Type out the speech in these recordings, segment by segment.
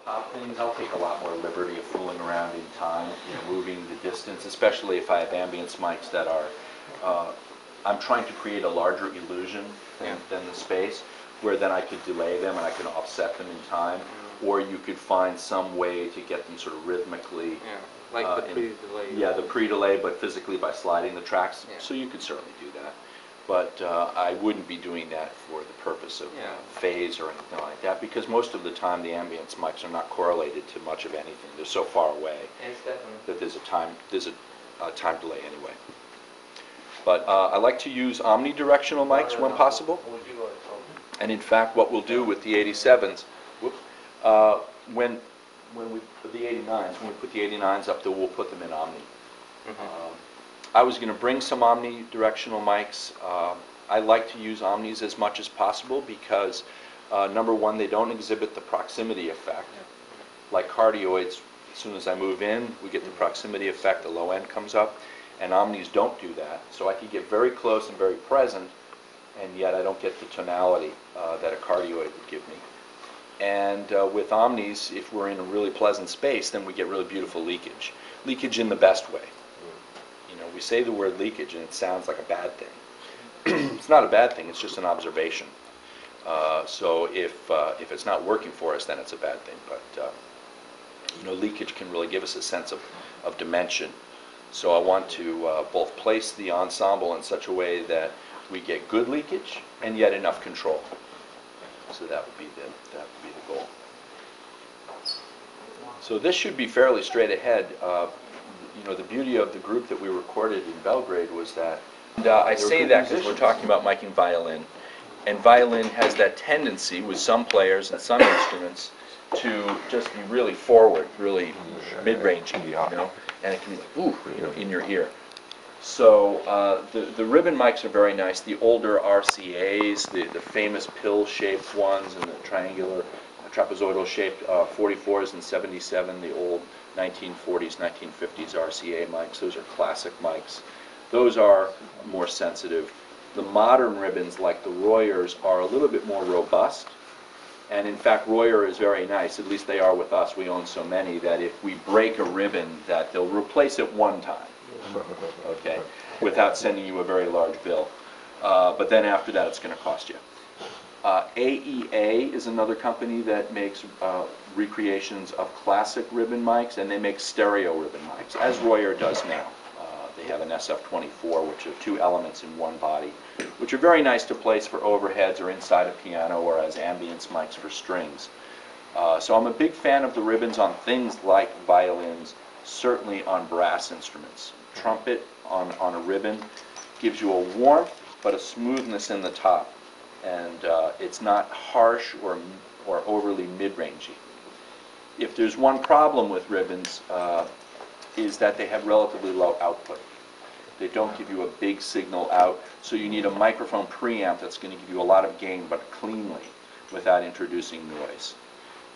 pop things, I'll take a lot more liberty of fooling around in time, moving the distance, especially if I have ambience mics that are, I'm trying to create a larger illusion than the space, where then I could delay them and I can offset them in time, or you could find some way to get them sort of rhythmically. Yeah, like the pre-delay. Yeah, the pre-delay, but physically by sliding the tracks. Yeah. So you could certainly do that. But I wouldn't be doing that for the purpose of phase or anything like that, because most of the time the ambience mics are not correlated to much of anything. They're so far away that there's a time delay anyway. But I like to use omnidirectional mics when possible. And in fact, what we'll do with the 87s, when we put the 89s, when we put the 89s up there, we'll put them in omni. I was going to bring some omnidirectional mics. I like to use omnis as much as possible because, number one, they don't exhibit the proximity effect. Like cardioids, as soon as I move in, we get the proximity effect, the low end comes up, and omnis don't do that. So I can get very close and very present, and yet I don't get the tonality that a cardioid would give me. And with omnis, if we're in a really pleasant space, then we get really beautiful leakage. Leakage in the best way. We say the word leakage and it sounds like a bad thing. It's not a bad thing, it's just an observation. So if it's not working for us, then it's a bad thing. But leakage can really give us a sense of dimension. So I want to both place the ensemble in such a way that we get good leakage and yet enough control. So that would be the goal. So this should be fairly straight ahead. The beauty of the group that we recorded in Belgrade was that, and I say that because we're talking about miking violin, and violin has that tendency with some players and some instruments to just be really forward, really mid-range, and it can be like, ooh, in your ear. So the ribbon mics are very nice. The older RCAs, the famous pill-shaped ones, and the triangular, trapezoidal-shaped 44s and 77, the old 1940s, 1950s RCA mics. Those are classic mics. Those are more sensitive. The modern ribbons, like the Royers, are a little bit more robust. And in fact, Royer is very nice. At least they are with us. We own so many that if we break a ribbon, that they'll replace it one time, okay, without sending you a very large bill. But then after that, it's going to cost you. AEA is another company that makes recreations of classic ribbon mics, and they make stereo ribbon mics, as Royer does now. They have an SF24, which are two elements in one body, which are very nice to place for overheads or inside a piano or as ambience mics for strings. So I'm a big fan of the ribbons on things like violins, certainly on brass instruments. Trumpet on a ribbon gives you a warmth but a smoothness in the top, and it's not harsh or overly mid-rangey. If there's one problem with ribbons, is that they have relatively low output. They don't give you a big signal out, so you need a microphone preamp that's going to give you a lot of gain, but cleanly, without introducing noise.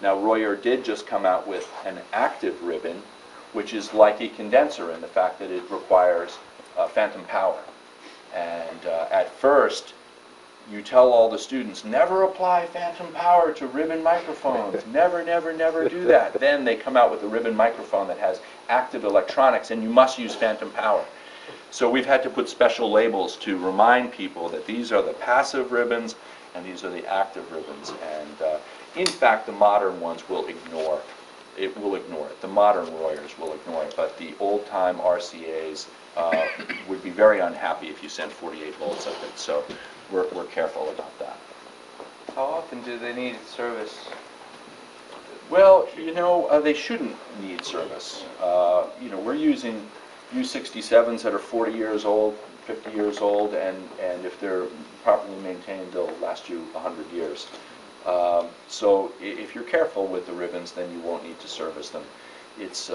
Now, Royer did just come out with an active ribbon, which is like a condenser in the fact that it requires phantom power. And at first, you tell all the students, never apply phantom power to ribbon microphones. Never, never, never do that. Then they come out with a ribbon microphone that has active electronics, and you must use phantom power. So we've had to put special labels to remind people that these are the passive ribbons and these are the active ribbons. And in fact, the modern ones will ignore it. Will ignore it. The modern Royers will ignore it, but the old-time RCAs would be very unhappy if you sent 48 volts of it. So we're careful about that. How often do they need service? Well, they shouldn't need service. We're using U67s that are 40 years old, 50 years old, and if they're properly maintained, they'll last you 100 years. So if you're careful with the ribbons, then you won't need to service them. It's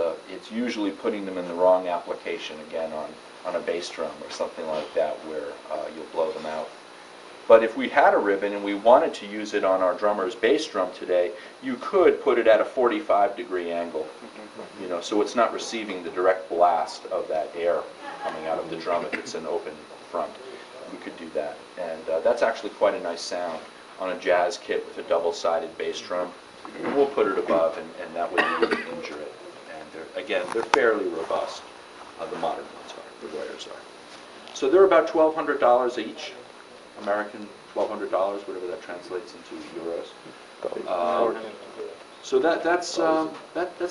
usually putting them in the wrong application, again, on a bass drum or something like that, where you'll blow them out. But if we had a ribbon and we wanted to use it on our drummer's bass drum today, you could put it at a 45-degree angle, so it's not receiving the direct blast of that air coming out of the drum if it's an open front. We could do that, and that's actually quite a nice sound on a jazz kit with a double-sided bass drum. We'll put it above and that way you wouldn't injure it. And again, they're fairly robust. The modern ones are, the Royers are. So they're about $1,200 each, American $1,200, whatever that translates into euros. So that's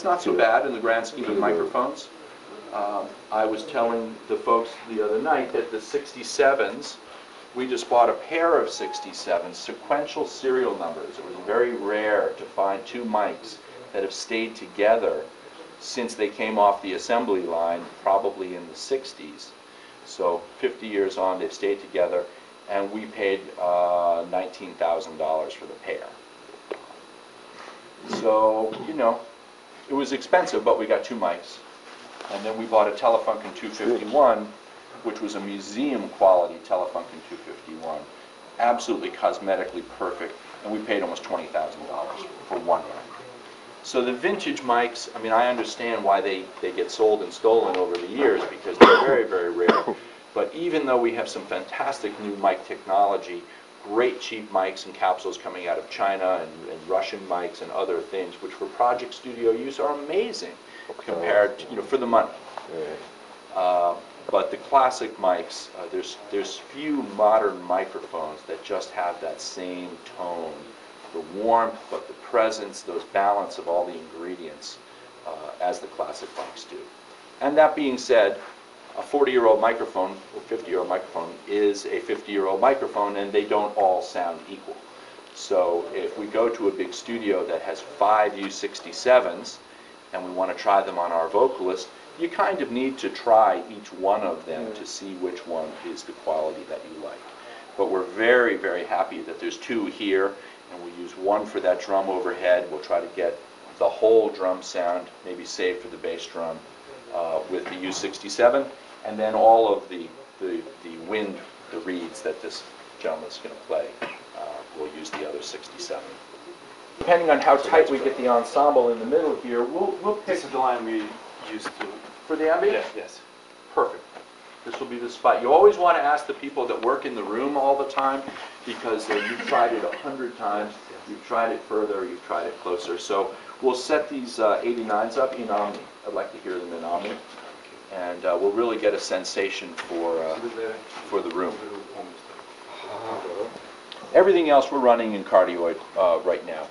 not so bad in the grand scheme of microphones. I was telling the folks the other night that the 67s, we just bought a pair of 67s, sequential serial numbers. It was very rare to find two mics that have stayed together since they came off the assembly line, probably in the 60s. So 50 years on, they've stayed together, and we paid $19,000 for the pair. So, you know, it was expensive, but we got two mics. And then we bought a Telefunken 251, which was a museum-quality Telefunken 251, absolutely cosmetically perfect, and we paid almost $20,000 for one mic. So the vintage mics, I mean, I understand why they get sold and stolen over the years, because they're very, very rare. But even though we have some fantastic new mic technology, great cheap mics and capsules coming out of China and Russian mics and other things, which for project studio use are amazing compared to, you know, for the money. But the classic mics, there's few modern microphones that just have that same tone, the warmth, but the presence, those balance of all the ingredients as the classic mics do. And that being said, a 40-year-old microphone or 50-year-old microphone is a 50-year-old microphone, and they don't all sound equal. So if we go to a big studio that has 5 U67s and we want to try them on our vocalist, you kind of need to try each one of them to see which one is the quality that you like. But we're very, very happy that there's two here, and we use one for that drum overhead. We'll try to get the whole drum sound, maybe save for the bass drum, with the U67, and then all of the wind, the reeds that this gentleman's going to play, we'll use the other 67. Depending on how tight we get the ensemble in the middle here, we'll pick... This is the line we used to... For the ambient? Yes, yes. Perfect. This will be the spot. You always want to ask the people that work in the room all the time, because you've tried it 100 times, you've tried it further, you've tried it closer. So we'll set these 89s up in Omni. I'd like to hear them in Omni. And we'll really get a sensation for the room. Everything else we're running in cardioid right now.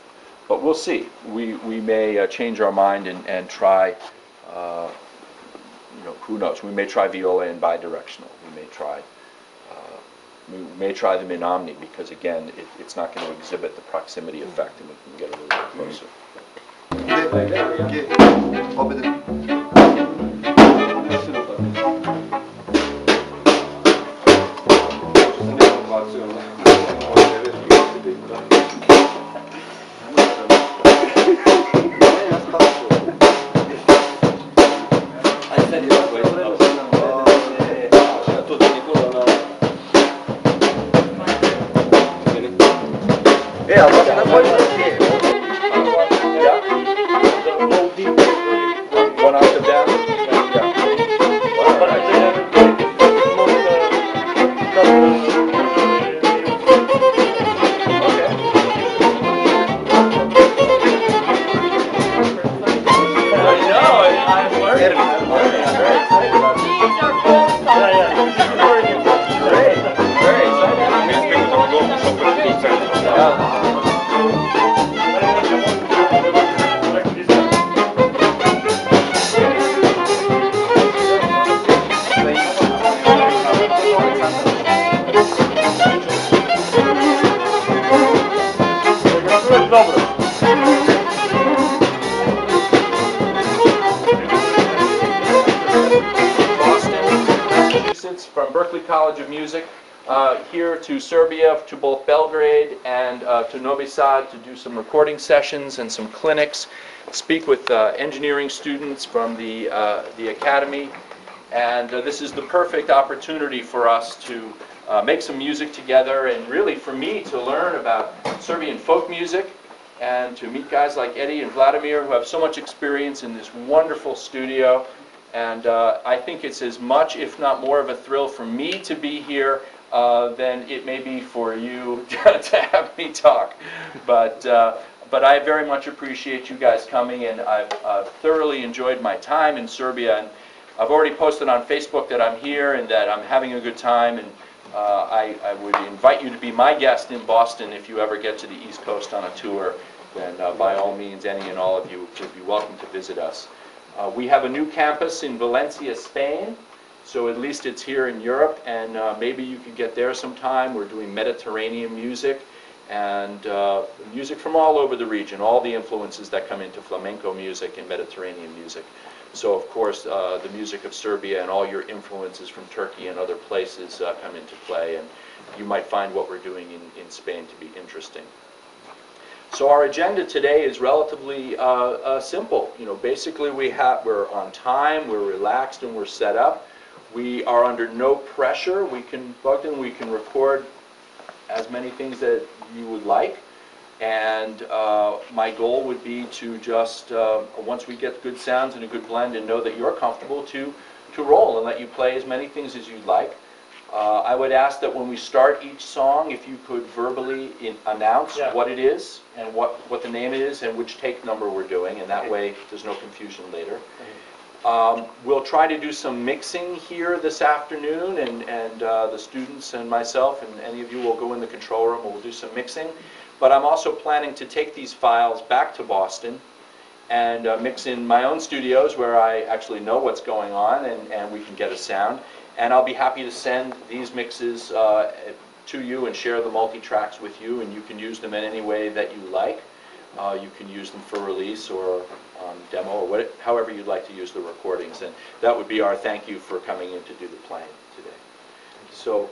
But we'll see. We may change our mind and try, you know, who knows? We may try viola and bidirectional. We may try them in Omni, because again, it's not going to exhibit the proximity effect, and we can get a little bit closer. One octave down? From Berklee College of Music here to Serbia, to both Belgrade and to Novi Sad to do some recording sessions and some clinics, speak with engineering students from the academy, and this is the perfect opportunity for us to make some music together, and really for me to learn about Serbian folk music and to meet guys like Eddie and Vladimir, who have so much experience in this wonderful studio. And I think it's as much, if not more, of a thrill for me to be here than it may be for you to have me talk. But but I very much appreciate you guys coming, and I've thoroughly enjoyed my time in Serbia. And I've already posted on Facebook that I'm here and that I'm having a good time, and I would invite you to be my guest in Boston if you ever get to the East Coast on a tour. Then by all means, any and all of you would be welcome to visit us. We have a new campus in Valencia, Spain, so at least it's here in Europe, and maybe you could get there sometime. We're doing Mediterranean music, and music from all over the region, all the influences that come into flamenco music and Mediterranean music. So of course the music of Serbia and all your influences from Turkey and other places come into play, and you might find what we're doing in Spain to be interesting. So our agenda today is relatively simple. You know, basically we're on time, we're relaxed, and we're set up. We are under no pressure. We can plug in, we can record as many things that you would like, and my goal would be to just once we get good sounds and a good blend and know that you're comfortable, to roll and let you play as many things as you'd like. I would ask that when we start each song, if you could verbally announce what it is and what the name is and which take number we're doing, and that way there's no confusion later. We'll try to do some mixing here this afternoon, and the students and myself and any of you will go in the control room and we'll do some mixing. But I'm also planning to take these files back to Boston and mix in my own studios where I actually know what's going on, and we can get a sound. And I'll be happy to send these mixes to you and share the multi-tracks with you, and you can use them in any way that you like. You can use them for release or demo or however you'd like to use the recordings. And that would be our thank you for coming in to do the playing today. So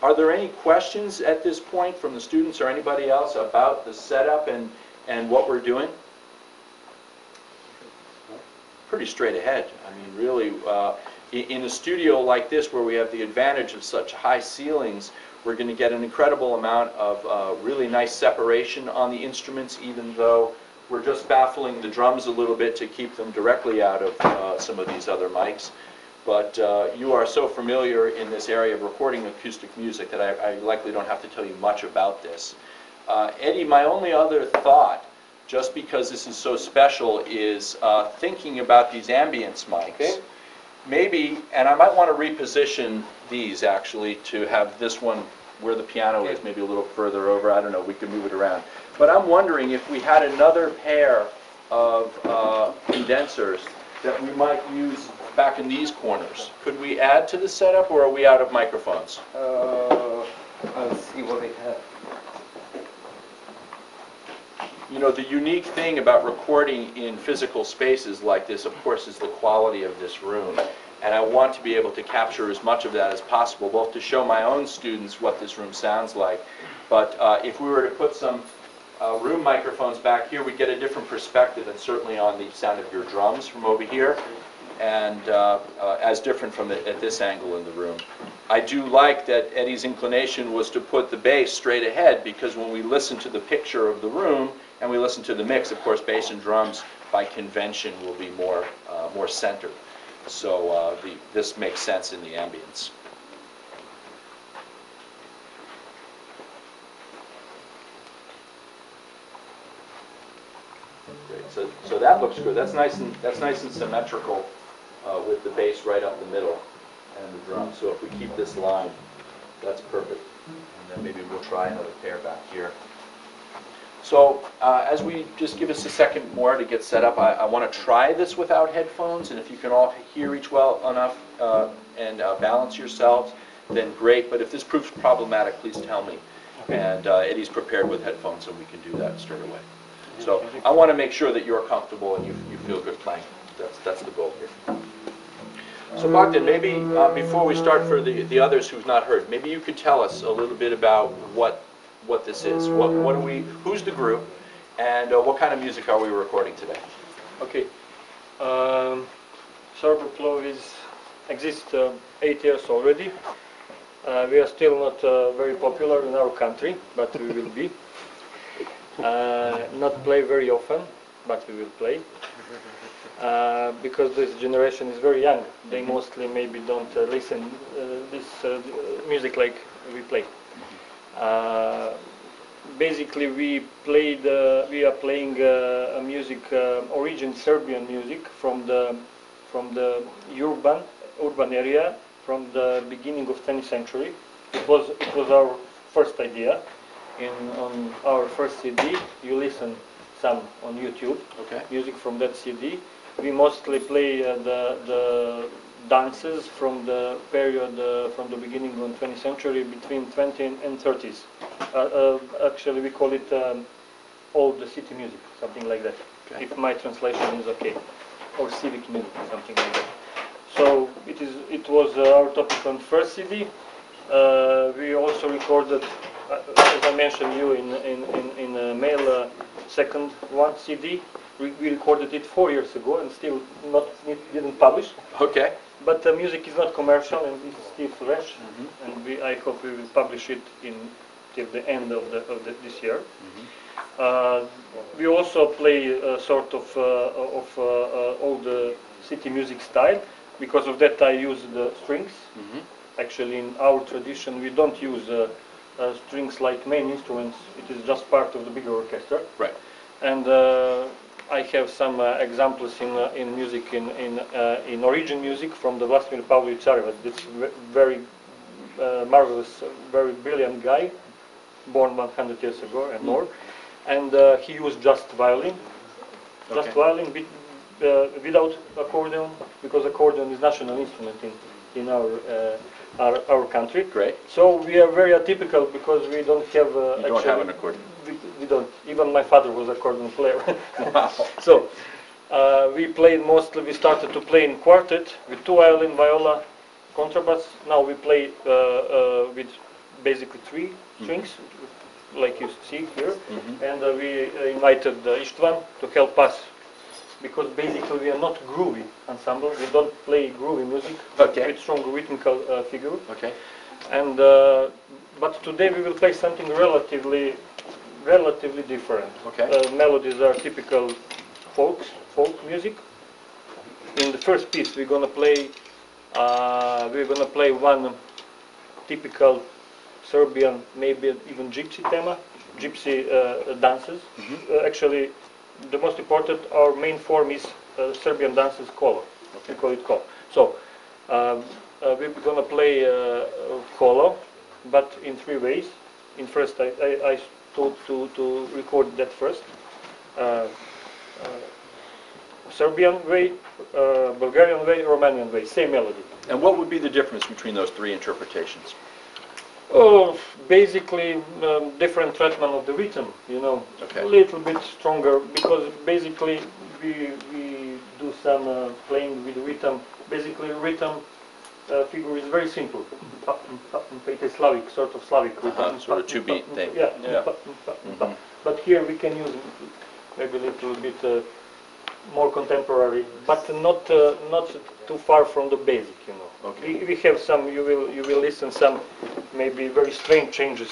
are there any questions at this point from the students or anybody else about the setup and what we're doing? Pretty straight ahead. I mean, really, in a studio like this where we have the advantage of such high ceilings, we're going to get an incredible amount of really nice separation on the instruments, even though we're just baffling the drums a little bit to keep them directly out of some of these other mics. But you are so familiar in this area of recording acoustic music that I likely don't have to tell you much about this. Eddie, my only other thought, just because this is so special, is thinking about these ambience mics. Okay. Maybe, and I might want to reposition these actually to have this one where the piano is maybe a little further over. I don't know, we can move it around. But I'm wondering if we had another pair of condensers that we might use back in these corners. Could we add to the setup, or are we out of microphones? I'll see what we have. You know, the unique thing about recording in physical spaces like this, of course, is the quality of this room. And I want to be able to capture as much of that as possible, both to show my own students what this room sounds like. But if we were to put some room microphones back here, we'd get a different perspective, and certainly on the sound of your drums from over here, and as different from at this angle in the room. I do like that Eddie's inclination was to put the bass straight ahead, because when we listen to the picture of the room and we listen to the mix, of course, bass and drums by convention will be more centered. So this makes sense in the ambience. Great. So that looks good. That's nice and symmetrical with the bass right up the middle and the drum. So if we keep this line, that's perfect. And then maybe we'll try another pair back here. So as we just give us a second more to get set up, I want to try this without headphones, and if you can all hear each well enough and balance yourselves, then great. But if this proves problematic, please tell me. And Eddie's prepared with headphones, and we can do that straight away. So I want to make sure that you're comfortable and you feel good playing. That's the goal here. So Bogdan, maybe before we start for the others who've not heard, maybe you could tell us a little bit about what this is. What are we? Who's the group? And what kind of music are we recording today? Okay. Serbo exists 8 years already. We are still not very popular in our country, but we will be. Not play very often, but we will play. Because this generation is very young. They mostly maybe don't listen this music like we play. basically we are playing a music, origin Serbian music from the urban area from the beginning of 20th century. It was our first idea. On our first CD, you listen some on YouTube. Okay. Music from that CD. We mostly play the dances from the period from the beginning of the 20th century between 20 and 30s. Actually, we call it old city music, something like that. Okay. If my translation is okay, or civic music, something like that. So it was our topic on first CD. We also recorded, as I mentioned you in a mail, second one CD. We recorded it 4 years ago and still didn't publish. Okay. But the music is not commercial and it's still fresh, and I hope we will publish it till the end of this year. We also play a sort of old city music style. Because of that, I use the strings. Actually, in our tradition, we don't use strings like main instruments. It is just part of the bigger orchestra. Right. And I have some examples in music in origin music from the Vladimir Pavlovich Tsarevac. This very marvelous, very brilliant guy, born 100 years ago and more. And he used just violin, without accordion, because accordion is national instrument in our country. Great. So we are very atypical because we don't have. You don't have an accordion. We don't. Even my father was accordion player. Wow. So we played mostly. We started to play in quartet with 2 violin, viola, contrabass. Now we play with basically 3 strings, like you see here. And we invited Istvan to help us. Because basically we are not groovy ensemble, we don't play groovy music with strong rhythmical figure. Okay. And but today we will play something relatively different. Okay. Melodies are typical folk music. In the first piece we're gonna play one typical Serbian, maybe even gypsy gypsy dances. Actually. The most important, our main form is Serbian dances kolo. We call it kolo. So we're gonna play kolo, but in 3 ways. In first, I thought to record that first. Serbian way, Bulgarian way, Romanian way, same melody. And what would be the difference between those 3 interpretations? Oh, basically different treatment of the rhythm, you know, Okay. a little bit stronger, because basically we do some playing with rhythm. Basically rhythm figure is very simple. It is Slavic, sort of Slavic rhythm. Sort of 2-beat thing. Yeah. But here we can use maybe a little bit more contemporary, but not too far from the basic, you know. Okay. We have some. You will listen some maybe very strange changes.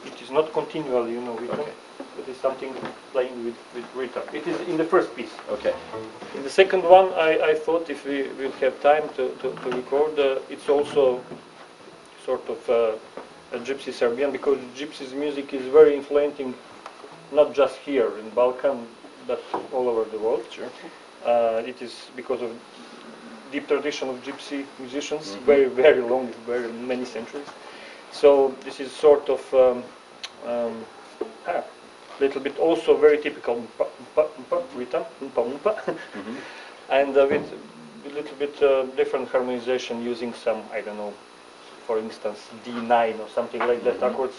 It is not continual, you know. Rhythm. Okay. It is something playing with rhythm. It is in the first piece. Okay. In the second one, I thought if we will have time to record, it's also sort of a gypsy Serbian, because gypsy's music is very influencing, not just here in Balkan, but all over the world. Sure. It is because of deep tradition of gypsy musicians, very long, very many centuries. So this is sort of little bit also very typical rhythm, and with a little bit different harmonization, using some, I don't know, for instance D9 or something like that accords,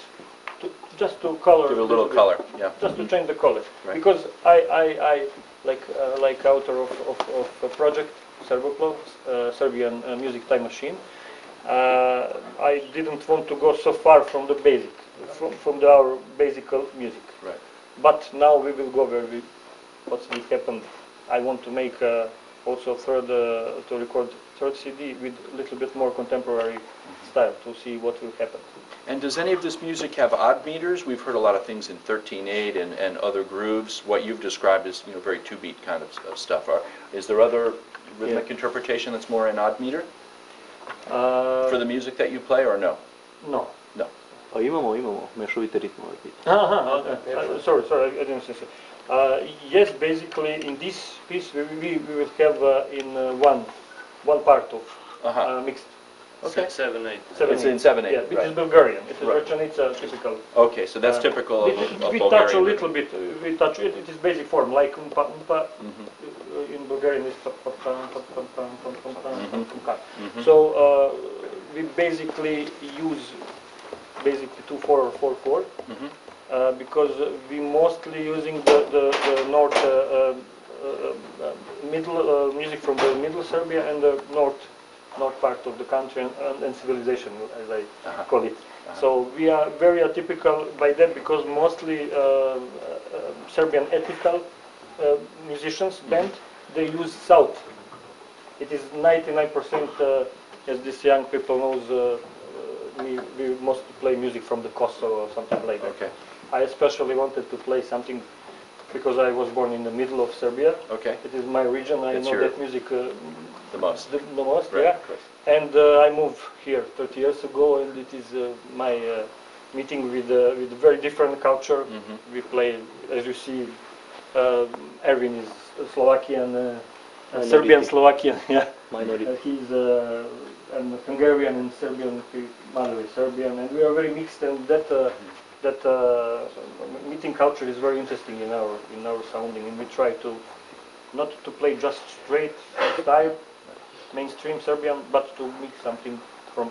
just to color. Give it a little color, yeah. Just to change the color, Right. because I like author of a project Serboplo, Serbian Music Time Machine. I didn't want to go so far from the basic, from our basic music. Right. But now we will go where what will happen. I want to make also to record third CD with a little bit more contemporary style, to see what will happen. And does any of this music have odd meters? We've heard a lot of things in 13/8 and other grooves. What you've described is, you know, very 2-beat kind of stuff. Is there other rhythmic interpretation that's more in odd meter for the music that you play, or no? No. No. A imamo mešovite ritmove. Sorry, I didn't say so. Yes, basically in this piece we will have in one part of mixed. Okay. 7/8. It's in 7/8, Yeah, which is right. Bulgarian. It is Right. Rečanica, typical. Okay, so that's typical of We Bulgarian. touch a little bit. We touch it. It is basic form, like umpa umpa. In Bulgarian is pa pa pa pa pa pa pa pa pa pa. So we basically use 2/4/4/4 because we mostly using the north middle music from the middle Serbia and the north part of the country and civilization, as I call it. So we are very atypical by that because mostly Serbian ethnical musicians band, they use south. It is 99%, as this young people knows, we mostly play music from the Kosovo or something like that. Okay. I especially wanted to play something because I was born in the middle of Serbia. Okay. It is my region. I It's know your- that music The most. the most, Right, yeah. of course. And I moved here 30 years ago, and it is my meeting with very different culture. We play, as you see, Erwin is Slovakian, Serbian Slovakian, yeah. Minority. He's and Hungarian and Serbian, mother is Serbian, and we are very mixed, and that meeting culture is very interesting in our sounding, and we try to not to play just straight style, mainstream Serbian, but to mix something from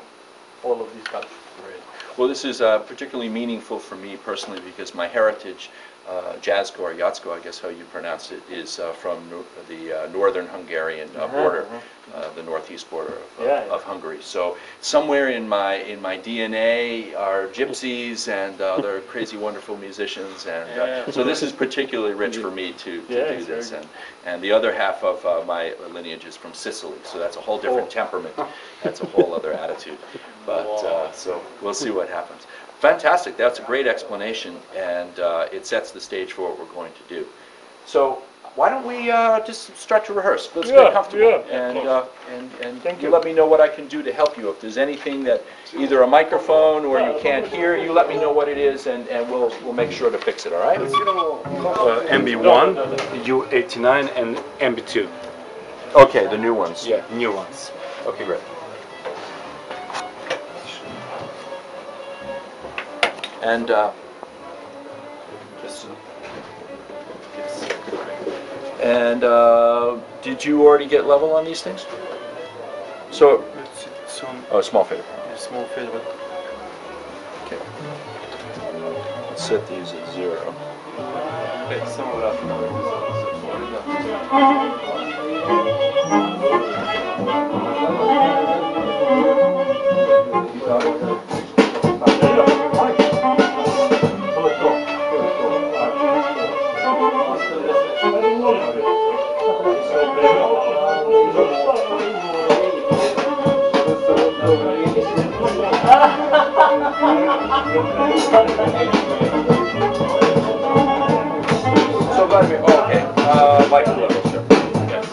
all of these cultures. Right. Well, this is particularly meaningful for me personally because my heritage, Jaczko or Jaczko, I guess how you pronounce it, is from the northern Hungarian border, the northeast border of Hungary. So somewhere in my DNA are gypsies and other crazy, wonderful musicians, and so this is particularly rich for me to do this. And the other half of my lineage is from Sicily, so that's a whole different temperament. That's a whole other attitude. But so we'll see what happens. Fantastic. That's a great explanation, and it sets the stage for what we're going to do. So why don't we just start to rehearse? Let's get comfortable, and Thank you you. let me know what I can do to help you. If there's anything that either a microphone or you can't hear, you let me know what it is, and we'll make sure to fix it. All right? MB1, U89, and MB2. Okay, the new ones. Yeah, new ones. Okay, great. And did you already get level on these things? So, oh, small fader. Small favorite. Okay. Let's set these at 0. Okay, samo vratno. So, by the way, oh, okay. Like a little, sure. Yes.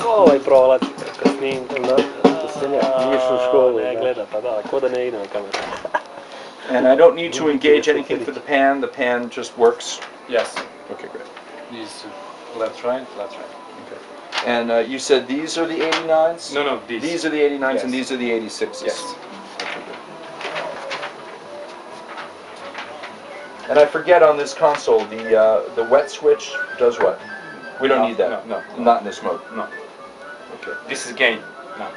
Ovaj prolazi kad snimam, da se ne u školu. Ne gleda, pa da, ko da ne ide na kameru. And I don't need to engage anything for the pan. The pan just works. Yes. Okay, great. These left, right, left, right. Okay. And you said these are the 89s? No, these. These are the 89s Yes. and these are the 86s? Yes. Okay, good. And I forget on this console, the wet switch does what? We don't need that? No. Not in this mode? No. Okay. This is gain. No.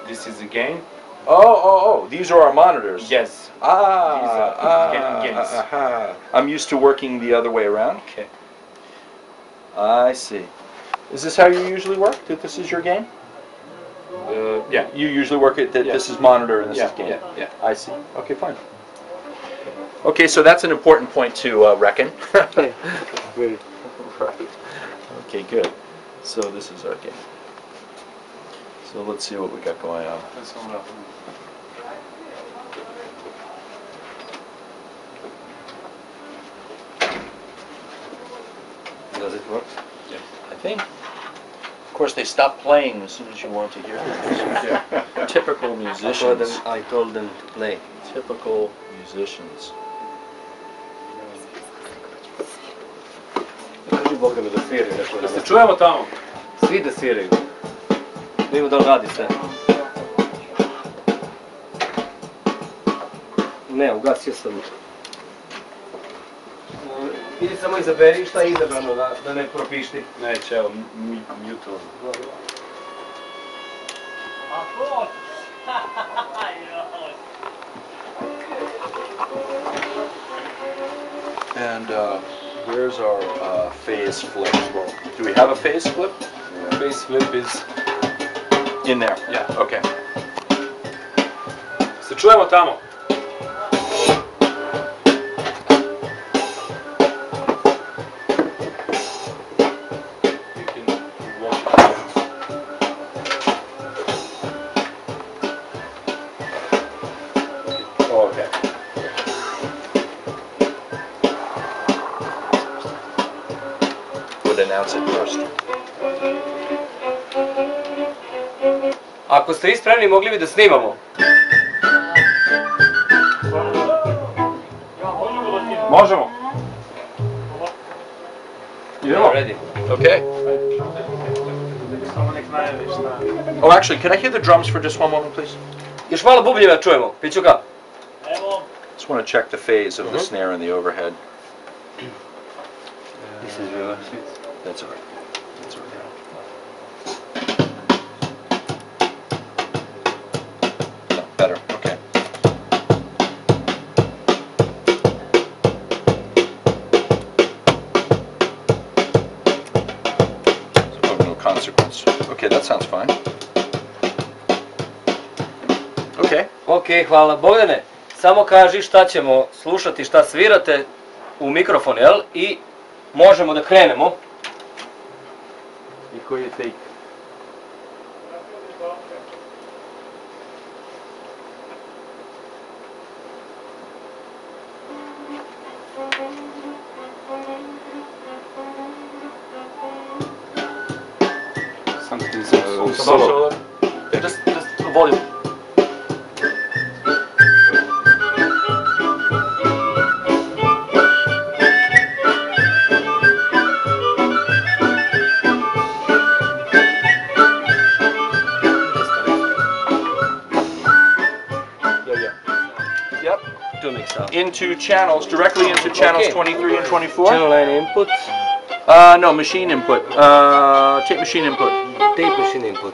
This is the gain. Oh, these are our monitors. Yes. Gains. I'm used to working the other way around. Okay. I see. Is this how you usually work? That this is your game? Yeah. You usually work it that this is monitor and this is game? Yeah. I see. Okay, fine. Okay, so that's an important point to reckon. Very. Right. Okay, good. So this is our game. So let's see what we got going on. Samo vratno. Does it work? Yes. I think. course, they stop playing as soon as you want to hear them. Typical musicians. I told them to play. Typical musicians. Kaži Boga mi da sviraju nešto. Da se čujemo tamo. Svi da sviraju. Da vidimo da li radi sve. Ne, ugasio sam. Idi samo izaberi šta je izabrano, da ne propišti. Neće, evo, mutuo. And where's our phase flip? Do we have a phase flip? Bass flip is... In there? Yeah. Okay. Se čujemo tamo. You can watch it. Oh, okay. Would announce it first. Ako ste ispremni, mogli bi da snimamo. Možemo. Idemo. Ready. Okay. Oh, actually, can I hear the drums for just one moment, please? Još malo bubnjeva čujemo. Pićuka. Just want to check the phase of the snare and the overhead. This is real. That's all right. That's all right. No, better. Okay. So, of no consequence. Okay, that sounds fine. Okay. Ok, hvala. Bogdane, samo kaži šta ćemo slušati, šta svirate u mikrofon, jel? I možemo da krenemo. I koji je take? Solo. Just volume. Yep. To mix up. Into channels, directly into channels Okay. 23 and 24. Channel line input, No, machine input. Tape machine input. tape machine input.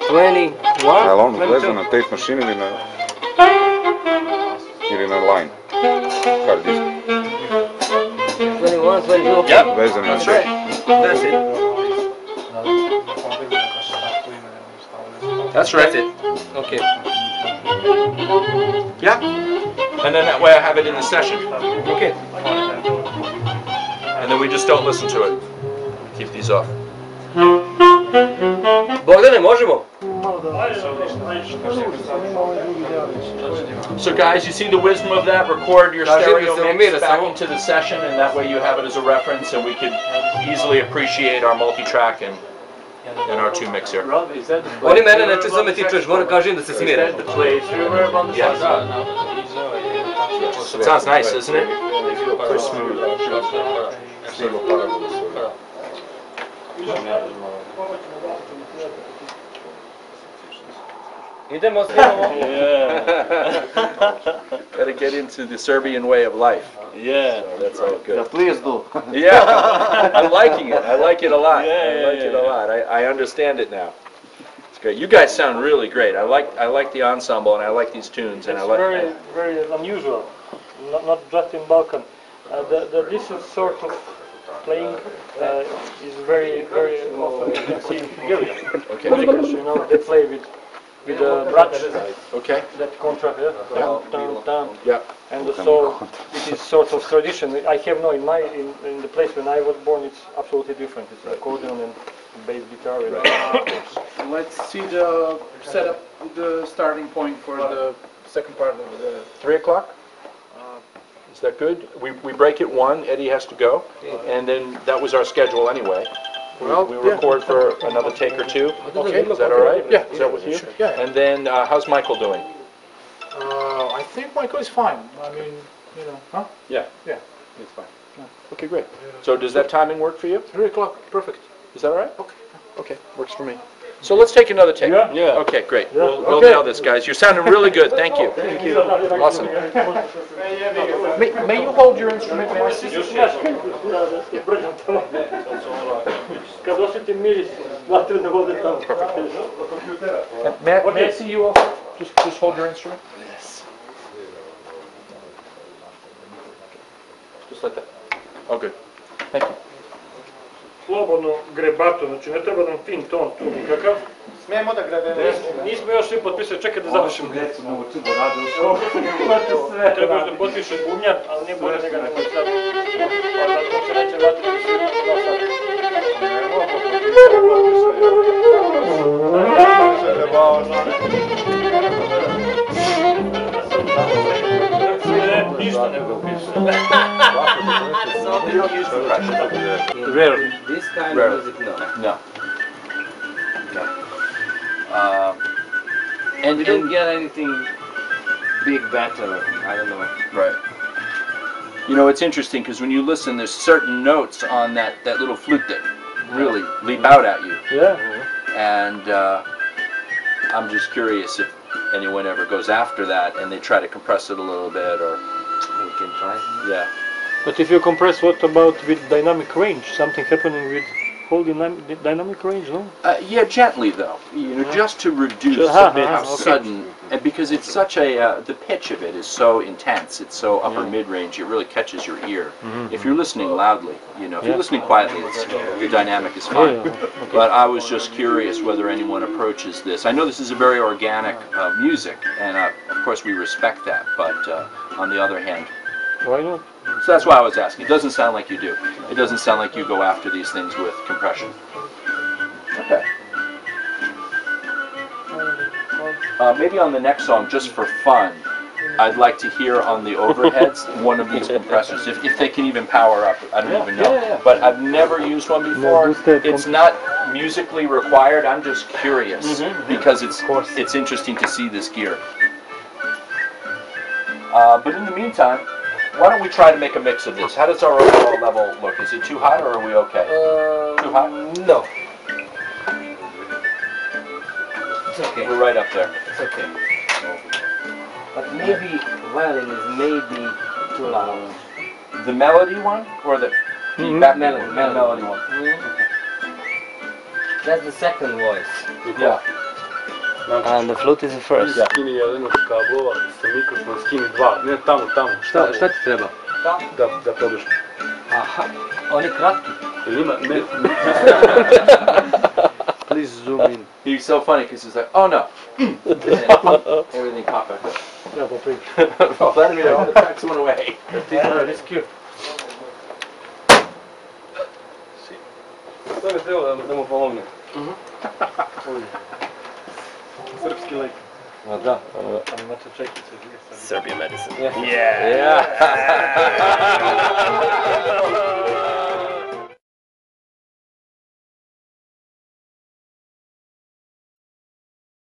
21, Je li on vezan 22. na tape machine ili na line? Hard disk. 21, 22, okay. Yep. Vezan je na That's tape. right. That's it. That's right. That's it. Okay. Yeah. And then that way I have it in the session. Okay. And then we just don't listen to it. Keep these off. Bogdane, možemo? So guys, you see the wisdom of that? Record your Kažem stereo da se mix umire back samo. into the session, and that way you have it as a reference, and we could easily appreciate our multi-track and our two mix here. Oni mene ne čuju, samo ti čuješ, moram kažem da se smire. Yes. It sounds nice, isn't it? Very smooth. Idemo, snimamo. Gotta get into the Serbian way of life. Yeah. So that's all good. Please do. Yeah, I'm liking it. I like it a lot. I like it a lot. I understand it now. It's great. You guys sound really great. I like the ensemble, and I like these tunes, and I It's like. very, very unusual, not just in Balkan. This is sort of playing is very, very often you can see in Bulgaria. Okay. Because, you know, they play with brach, Okay. that contra, yeah, dun, dun. Yeah. And so it is sort of tradition. I have no, in the place when I was born, it's absolutely different. It's accordion and bass guitar. And Let's see the setup, the starting point for the second part of the... 3 o'clock? Is that good? We break at 1, Eddie has to go, and then that was our schedule anyway. Well, we yeah. record for another take or two? Okay. Is that all right? Yeah. Is that with you? Yeah. And then, how's Michael doing? I think Michael is fine. I mean, you know, huh? Yeah. Yeah. It's fine. Okay, great. So does that timing work for you? 3 o'clock, perfect. Is that all right? Okay. Okay, works for me. So let's take another take. Yeah. Yeah. Okay, great. Yeah. We'll Okay. nail this, guys. You're sounding really good. Thank you. Awesome. May you hold your instrument, may I see? Kad osjetim miris vatrene vode tamo. May I see you also? Just hold your instrument? Yes. Just like that. Oh, good. Thank you. Slobodno grebato, znači ne treba nam fin ton tu nikakav. Smijemo da grebemo. Nismo još svi potpisali, čekaj da završimo. Trebaš da potpišeš bubnjar, ali nije bolje njega nemoj sad. Pa da dok se neće vatriti svirati 2 sata. Ništa ne potpišeš. You don't use compression. Rarely. This kind Rare. of music, no. No. No. And We didn't get anything big better, I don't know. right. You know, it's interesting because when you listen, there's certain notes on that little flute that really leap out at you. Yeah. And I'm just curious if anyone ever goes after that and they try to compress it a little bit or, We can try. yeah. But if you compress, what about with dynamic range? Something happening with whole dynamic range, no? Yeah, gently though, you know, just to reduce Just a a bit bit, how okay. sudden, and because it's such a, the pitch of it is so intense, it's so upper mid-range, it really catches your ear. If you're listening loudly, you know, if you're listening quietly, the dynamic is fine. Yeah, But I was just curious whether anyone approaches this. I know this is a very organic music, and of course we respect that, but on the other hand, Why not? so that's why I was asking. It doesn't sound like you do. It doesn't sound like you go after these things with compression. Okay. Maybe on the next song, just for fun, I'd like to hear on the overheads one of these compressors, if they can even power up. I don't even know. But I've never used one before. It's not musically required. I'm just curious because it's interesting to see this gear. But in the meantime, why don't we try to make a mix of this? How does our overall level look? Is it too hot or are we okay? Too hot? No. It's okay. We're right up there. It's okay. But maybe violin is maybe too loud. The melody one or the back melody one? That's the second voice. Yeah. And the flute is the first. Skini jedan od kablova sa mikrofona, skini dva, ne tamo. Šta ti treba? Da probaš. Aha, oni kratki. Jel ima, ne. Please zoom in. He's so funny because he's like, oh no. Everything popped back up. Yeah, but please. Oh, let me know. The tracks went away. It's cute. To bi trebalo da mu pomogne. Srpski lek. Da. Imate čekice. Serbian medicine. Yeah.